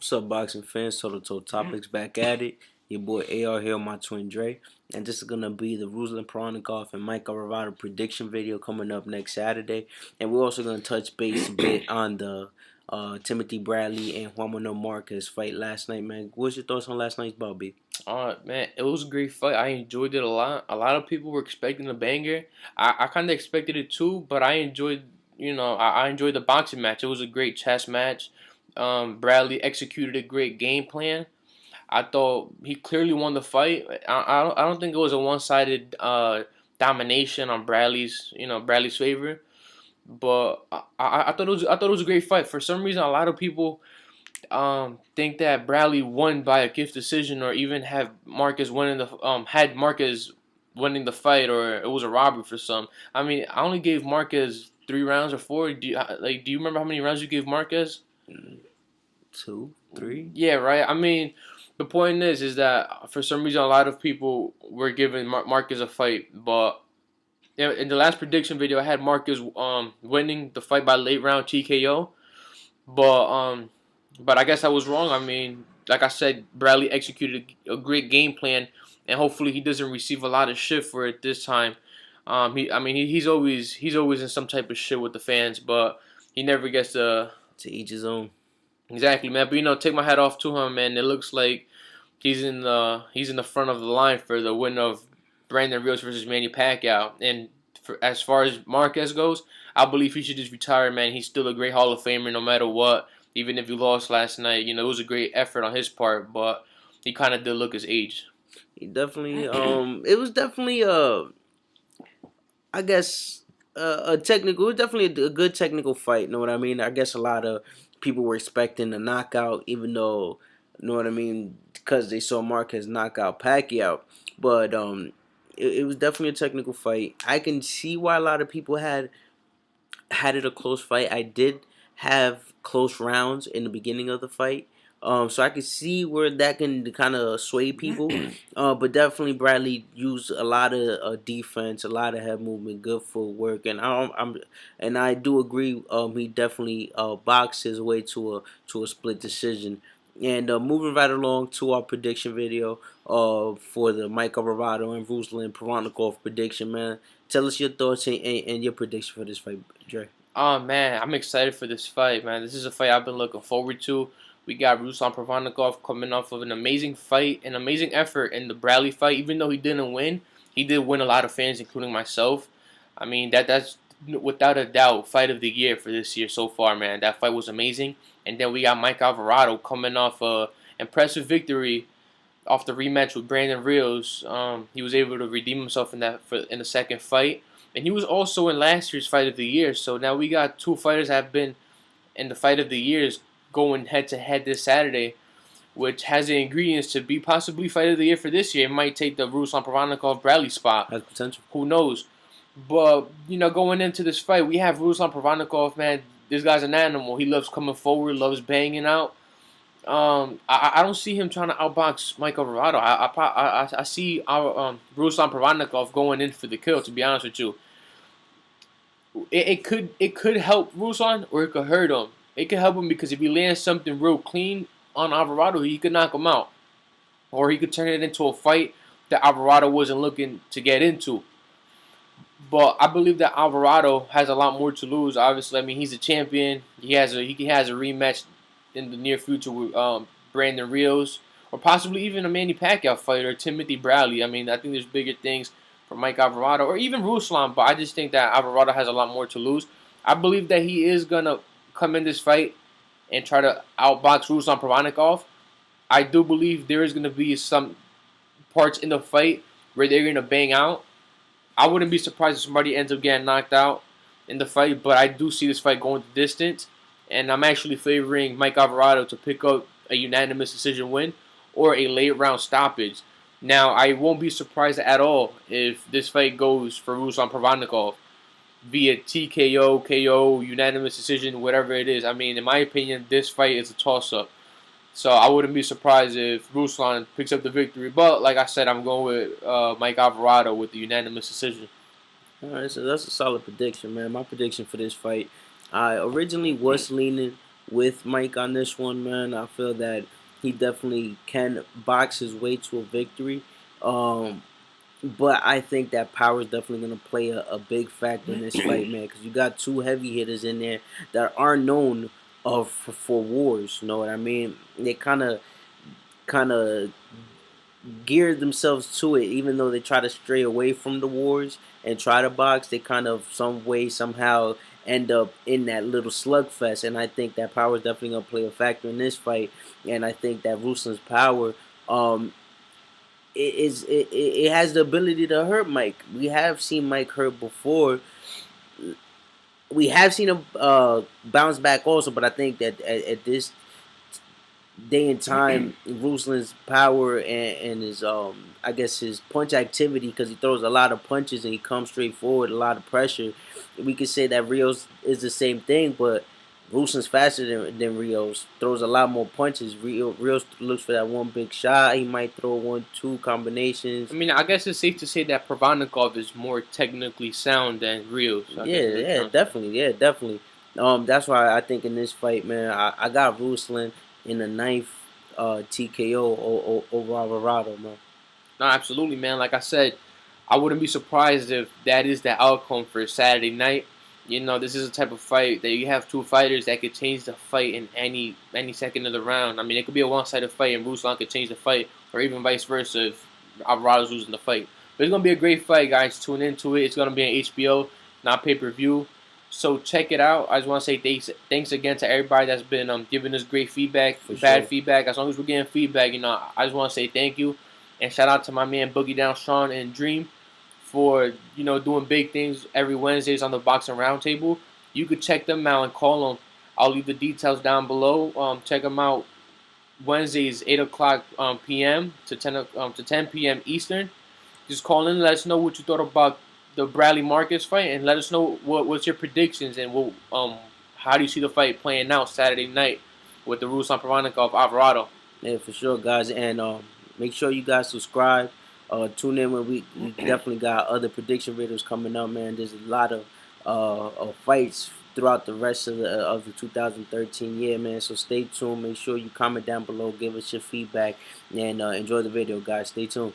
What's up, boxing fans? Toe Topics back at it. Your boy AR here, my twin Dre. And this is going to be the Ruslan Provodnikov and Mike Alvarado prediction video coming up next Saturday. And we're also going to touch base a bit on the Timothy Bradley and Juan Manuel Marquez fight last night, man. What's your thoughts on last night's bout, B? Man, it was a great fight. I enjoyed it a lot. A lot of people were expecting a banger. I kind of expected it too, but I enjoyed, I enjoyed the boxing match. It was a great chess match. Bradley executed a great game plan. I thought he clearly won the fight. I don't think it was a one-sided domination on Bradley's favor. But I thought it was a great fight. For some reason, a lot of people think that Bradley won by a gift decision, or even have Marquez winning the had Marquez winning the fight, or it was a robbery for some. I mean, I only gave Marquez 3 rounds or 4. Do you remember how many rounds you gave Marquez? 2, 3. Yeah, right. I mean, the point is that for some reason a lot of people were giving Marquez a fight, but in the last prediction video I had Marquez winning the fight by late round TKO, but I guess I was wrong. I mean, like I said, Bradley executed a great game plan, and hopefully he doesn't receive a lot of shit for it this time. He's always in some type of shit with the fans, but he never gets to each his own. Exactly, man. But take my hat off to him, man. It looks like he's in the front of the line for the win of Brandon Rios versus Manny Pacquiao. And as far as Marquez goes, I believe he should just retire, man. He's still a great Hall of Famer no matter what. Even if he lost last night, it was a great effort on his part, but he kind of did look his age. He definitely, it was definitely I guess a technical, it was definitely a good technical fight. You know what I mean? I guess a lot of people were expecting a knockout, even though, you know what I mean, because they saw Marquez knock out Pacquiao. But it was definitely a technical fight. I can see why a lot of people had it a close fight. I did have close rounds in the beginning of the fight. So I can see where that can kind of sway people. But definitely Bradley used a lot of defense, a lot of head movement, good footwork, and I do agree. He definitely boxed his way to a split decision. And moving right along to our prediction video for the Mike Alvarado and Ruslan Provodnikov prediction, man. Tell us your thoughts and your prediction for this fight, Dre. Oh man, I'm excited for this fight, man. This is a fight I've been looking forward to. We got Ruslan Provodnikov coming off of an amazing fight, an amazing effort in the Bradley fight. Even though he didn't win, he did win a lot of fans, including myself. I mean, that's without a doubt fight of the year for this year so far, man. That fight was amazing. And then we got Mike Alvarado coming off a impressive victory off the rematch with Brandon Rios. He was able to redeem himself in the second fight. And he was also in last year's fight of the year. So now we got two fighters that have been in the fight of the years going head to head this Saturday, which has the ingredients to be possibly fight of the year for this year. It might take the Ruslan Provodnikov Bradley spot. Has potential. Who knows? But going into this fight, we have Ruslan Provodnikov, man. This guy's an animal. He loves coming forward, loves banging out. I don't see him trying to outbox Mike Alvarado. I see our Ruslan Provodnikov going in for the kill. To be honest with you, it could help Ruslan or it could hurt him. It could help him because if he lands something real clean on Alvarado, he could knock him out, or he could turn it into a fight that Alvarado wasn't looking to get into. But I believe that Alvarado has a lot more to lose. Obviously, I mean, he's a champion. He has a rematch in the near future with Brandon Rios, or possibly even a Manny Pacquiao fight, or Timothy Bradley. I mean, I think there's bigger things for Mike Alvarado, or even Ruslan, but I just think that Alvarado has a lot more to lose. I believe that he is going to come in this fight and try to outbox Ruslan Provodnikov. I do believe there is going to be some parts in the fight where they're going to bang out. I wouldn't be surprised if somebody ends up getting knocked out in the fight, but I do see this fight going the distance, and I'm actually favoring Mike Alvarado to pick up a unanimous decision win or a late round stoppage. Now, I won't be surprised at all if this fight goes for Ruslan Provodnikov via TKO, KO, unanimous decision, whatever it is. I mean, in my opinion, this fight is a toss-up. So I wouldn't be surprised if Ruslan picks up the victory. But like I said, I'm going with Mike Alvarado with the unanimous decision. All right, so that's a solid prediction, man. My prediction for this fight, I originally was leaning with Mike on this one, man. I feel that he definitely can box his way to a victory. Um, but I think that power is definitely going to play a big factor in this fight, man, because you got two heavy hitters in there that are known for wars. You know what I mean? They kind of geared themselves to it, even though they try to stray away from the wars and try to box. They kind of some way somehow end up in that little slugfest, and I think that power is definitely gonna play a factor in this fight. And I think that Ruslan's power, um, it has the ability to hurt Mike. We have seen Mike hurt before. We have seen him bounce back also, but I think that at this day and time, Ruslan's power and his I guess his punch activity, because he throws a lot of punches and he comes straight forward, a lot of pressure. We could say that Rios is the same thing, but Ruslan's faster than Rios, throws a lot more punches. Rios looks for that one big shot. He might throw 1, 2 I combinations. mean, I guess it's safe to say that Provodnikov is more technically sound than Rios. I Yeah, guess is what you're yeah, trying to say. definitely, yeah, definitely. That's why I think in this fight, man, I got Ruslan in the ninth TKO over Alvarado, man. No, absolutely, man. Like I said, I wouldn't be surprised if that is the outcome for Saturday night. You know, this is a type of fight that you have two fighters that could change the fight in any second of the round. I mean, it could be a one-sided fight and Ruslan could change the fight, or even vice versa if Alvarado's losing the fight. But it's gonna be a great fight, guys. Tune into it. It's gonna be on HBO, not pay-per-view. So check it out. I just want to say thanks again to everybody that's been giving us great feedback, For bad sure. feedback. As long as we're getting feedback, you know, I just want to say thank you. And shout out to my man Boogie Down Sean and Dream for doing big things every Wednesdays on the Boxing Roundtable. You could check them out and call them. I'll leave the details down below. Check them out Wednesdays 8 o'clock p.m. to 10 p.m. Eastern. Just call in and let us know what you thought about the Bradley Marquez fight, and let us know what's your predictions and how do you see the fight playing out Saturday night with the Ruslan Provodnikov Alvarado. Yeah, for sure, guys. And make sure you guys subscribe. Tune in when we definitely got other prediction videos coming up, man. There's a lot of fights throughout the rest of the 2013 year, man. So stay tuned. Make sure you comment down below, give us your feedback, and enjoy the video, guys. Stay tuned.